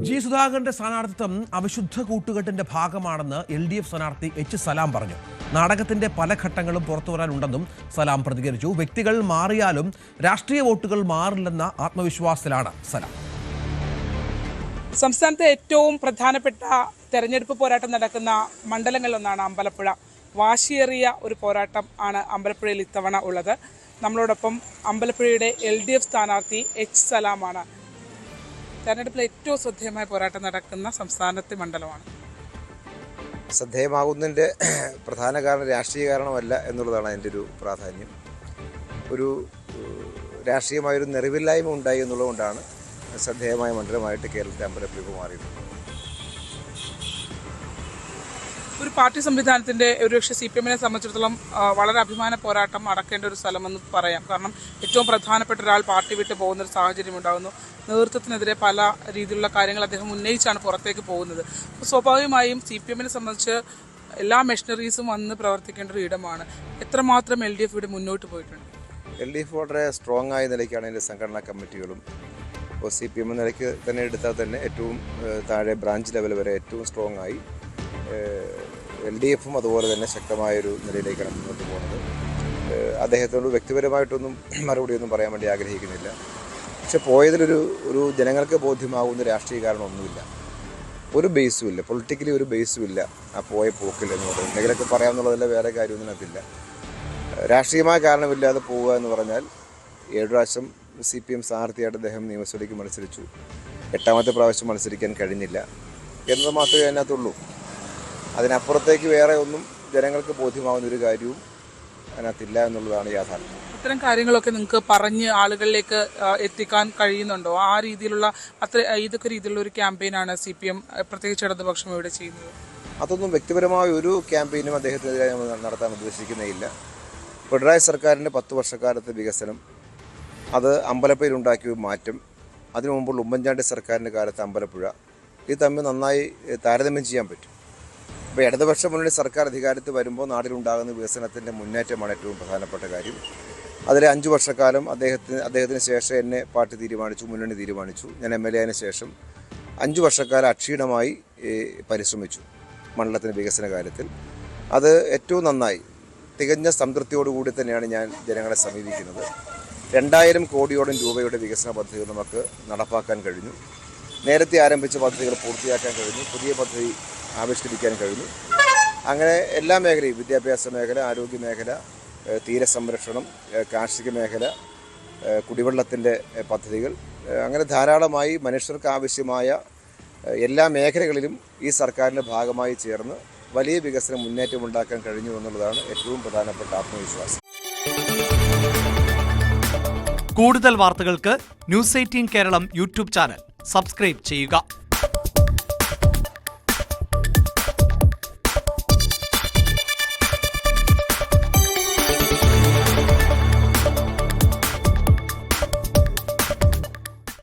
G സുധാകരന്റെ സ്ഥാനാർത്ഥിത്വം അവിശുദ്ധ കൂട്ടുകെട്ടിന്റെ ഭാഗമാണെന്ന് LDF സ്ഥാനാർത്ഥി H. സലാം പറഞ്ഞു. നാടകത്തിന്റെ പല ഘട്ടങ്ങളും പുറത്തുവരാനുണ്ടെന്നും സലാം പ്രതികരിച്ചു. വ്യക്തികൾ മാറിയാലും രാഷ്ട്രീയ വോട്ടുകൾ മാറില്ലെന്ന ആത്മവിശ്വാസത്തിലാണ് സലാം. സംസ്ഥാനത്തെ ഏറ്റവും പ്രധാനപ്പെട്ട തെരഞ്ഞെടുപ്പ് പോരാട്ടം നടക്കുന്ന മണ്ഡലങ്ങളിലൊന്നാണ് അമ്പലപ്പുഴ. വാശിയേറിയ ഒരു പോരാട്ടം ആണ് അമ്പലപ്പുഴയിൽ ഇത്തവണ ഉള്ളത്. നമ്മളോടൊപ്പം അമ്പലപ്പുഴയുടെ LDF സ്ഥാനാർത്ഥി H. സലാമാണ്. തെരഞ്ഞെടുപ്പിൽ ഏറ്റവും ശ്രദ്ധേയമായ പോരാട്ടം നടക്കുന്ന സംസ്ഥാനത്തെ മണ്ഡലമാണ്. ശ്രദ്ധേയമാകുന്നതിൻ്റെ പ്രധാന കാരണം രാഷ്ട്രീയ കാരണമല്ല എന്നുള്ളതാണ് അതിൻ്റെ ഒരു പ്രാധാന്യം. ഒരു രാഷ്ട്രീയമായൊരു നിറവില്ലായ്മ ഉണ്ടായി എന്നുള്ളതുകൊണ്ടാണ് ശ്രദ്ധേയമായ മണ്ഡലമായിട്ട് കേരളത്തെ അമ്പലപ്പുഴ മാറിയിട്ടുള്ളത്. ഒരു പാർട്ടി സംവിധാനത്തിൻ്റെ ഒരുപക്ഷെ CPM-നെ സംബന്ധിച്ചിടത്തോളം വളരെ അഭിമാന പോരാട്ടം നടക്കേണ്ട ഒരു സ്ഥലമെന്ന് പറയാം. കാരണം ഏറ്റവും പ്രധാനപ്പെട്ട ഒരാൾ പാർട്ടി വിട്ട് പോകുന്നൊരു സാഹചര്യം ഉണ്ടാകുന്നു. നേതൃത്വത്തിനെതിരെ പല രീതിയിലുള്ള കാര്യങ്ങൾ അദ്ദേഹം ഉന്നയിച്ചാണ് പുറത്തേക്ക് പോകുന്നത്. സ്വാഭാവികമായും CPM-നെ സംബന്ധിച്ച് എല്ലാ മെഷീനറീസും വന്ന് പ്രവർത്തിക്കേണ്ട ഒരു ഇടമാണ്. എത്രമാത്രം LDF ഇവിടെ മുന്നോട്ട് പോയിട്ടുണ്ട്? LDF വളരെ സ്ട്രോങ് ആയ നിലയ്ക്കാണ് അതിൻ്റെ സംഘടനാ കമ്മിറ്റികളും ഇപ്പോൾ CPM നിലയ്ക്ക് തന്നെ എടുത്താൽ തന്നെ ഏറ്റവും താഴെ ബ്രാഞ്ച് ലെവൽ വരെ ഏറ്റവും സ്ട്രോങ് ആയി LDF-ഉം അതുപോലെ തന്നെ ശക്തമായൊരു നിലയിലേക്കാണ് മുന്നോട്ട് പോകുന്നത്. അദ്ദേഹത്തോട് വ്യക്തിപരമായിട്ടൊന്നും മറുപടിയൊന്നും പറയാൻ വേണ്ടി ആഗ്രഹിക്കുന്നില്ല. പക്ഷെ പോയതിലൊരു ജനങ്ങൾക്ക് ബോധ്യമാകുന്ന രാഷ്ട്രീയ കാരണമൊന്നുമില്ല, ഒരു ബേസും ഇല്ല, പൊളിറ്റിക്കലി ഒരു ബേസും ഇല്ല ആ പോയ പോക്കിൽ എന്ന് പറയുന്നത്. എന്തെങ്കിലുമൊക്കെ പറയാമെന്നുള്ളതല്ല, വേറെ കാര്യമൊന്നും അതില്ല. രാഷ്ട്രീയമായ കാരണമില്ലാതെ പോവുക എന്ന് പറഞ്ഞാൽ 7 പ്രാവശ്യം CPM സ്ഥാനാർത്ഥിയായിട്ട് അദ്ദേഹം നിയമസഭയിലേക്ക് മത്സരിച്ചു. 8ാമത്തെ പ്രാവശ്യം മത്സരിക്കാൻ കഴിഞ്ഞില്ല എന്നത് മാത്രമേ അതിനകത്തുള്ളൂ. അതിനപ്പുറത്തേക്ക് വേറെ ഒന്നും ജനങ്ങൾക്ക് ബോധ്യമാകുന്ന ഒരു കാര്യവും അതിനകത്തില്ല എന്നുള്ളതാണ് യാഥാർത്ഥ്യം. ഇത്തരം കാര്യങ്ങളൊക്കെ നിങ്ങൾക്ക് പറഞ്ഞ് ആളുകളിലേക്ക് എത്തിക്കാൻ കഴിയുന്നുണ്ടോ? ആ രീതിയിലുള്ള ഇതൊക്കെ രീതിയിലുള്ള ഒരു ക്യാമ്പയിനാണ് CPM പ്രത്യേകിച്ച് ഇടതുപക്ഷം ഇവിടെ ചെയ്യുന്നത്. അതൊന്നും വ്യക്തിപരമായ ഒരു ക്യാമ്പയിനും അദ്ദേഹത്തിനെതിരെ നടത്താൻ ഉദ്ദേശിക്കുന്നേയില്ല. പിണറായി സർക്കാരിൻ്റെ 10 വർഷക്കാലത്തെ വികസനം, അത് അമ്പലപ്പുഴയിൽ ഉണ്ടാക്കിയ മാറ്റം, അതിനു മുമ്പുള്ള ഉമ്മൻചാണ്ടി സർക്കാരിൻ്റെ കാലത്ത് അമ്പലപ്പുഴ, ഇത് തമ്മിൽ നന്നായി താരതമ്യം ചെയ്യാൻ പറ്റും. ഇപ്പോൾ ഇടതുപക്ഷ മുന്നണി സർക്കാർ അധികാരത്തിൽ വരുമ്പോൾ നാട്ടിലുണ്ടാകുന്ന വികസനത്തിൻ്റെ മുന്നേറ്റമാണ് ഏറ്റവും പ്രധാനപ്പെട്ട കാര്യം. അതിൽ 5 വർഷക്കാലം അദ്ദേഹത്തിന് ശേഷം എന്നെ പാർട്ടി തീരുമാനിച്ചു, മുന്നണി തീരുമാനിച്ചു. ഞാൻ MLA ആയതിനു ശേഷം 5 വർഷക്കാലം അക്ഷീണമായി പരിശ്രമിച്ചു മണ്ഡലത്തിൻ്റെ വികസന കാര്യത്തിൽ. അത് ഏറ്റവും നന്നായി തികഞ്ഞ സംതൃപ്തിയോടുകൂടി തന്നെയാണ് ഞാൻ ജനങ്ങളെ സമീപിക്കുന്നത്. 2000 കോടിയോളം രൂപയുടെ വികസന പദ്ധതികൾ നമുക്ക് നടപ്പാക്കാൻ കഴിഞ്ഞു. നേരത്തെ ആരംഭിച്ച പദ്ധതികൾ പൂർത്തിയാക്കാൻ കഴിഞ്ഞു. പുതിയ പദ്ധതി ആവിഷ്കരിക്കാൻ കഴിഞ്ഞു. അങ്ങനെ എല്ലാ മേഖലയും, വിദ്യാഭ്യാസ മേഖല, ആരോഗ്യ മേഖല, തീരസംരക്ഷണം, കാർഷിക മേഖല, കുടിവെള്ളത്തിൻ്റെ പദ്ധതികൾ, അങ്ങനെ ധാരാളമായി മനുഷ്യർക്ക് ആവശ്യമായ എല്ലാ മേഖലകളിലും ഈ സർക്കാരിൻ്റെ ഭാഗമായി ചേർന്ന് വലിയ വികസന മുന്നേറ്റമുണ്ടാക്കാൻ കഴിഞ്ഞു എന്നുള്ളതാണ് ഏറ്റവും പ്രധാനപ്പെട്ട ആത്മവിശ്വാസം. കൂടുതൽ വാർത്തകൾക്ക് News 18 കേരളം YouTube ചാനൽ സബ്സ്ക്രൈബ് ചെയ്യുക.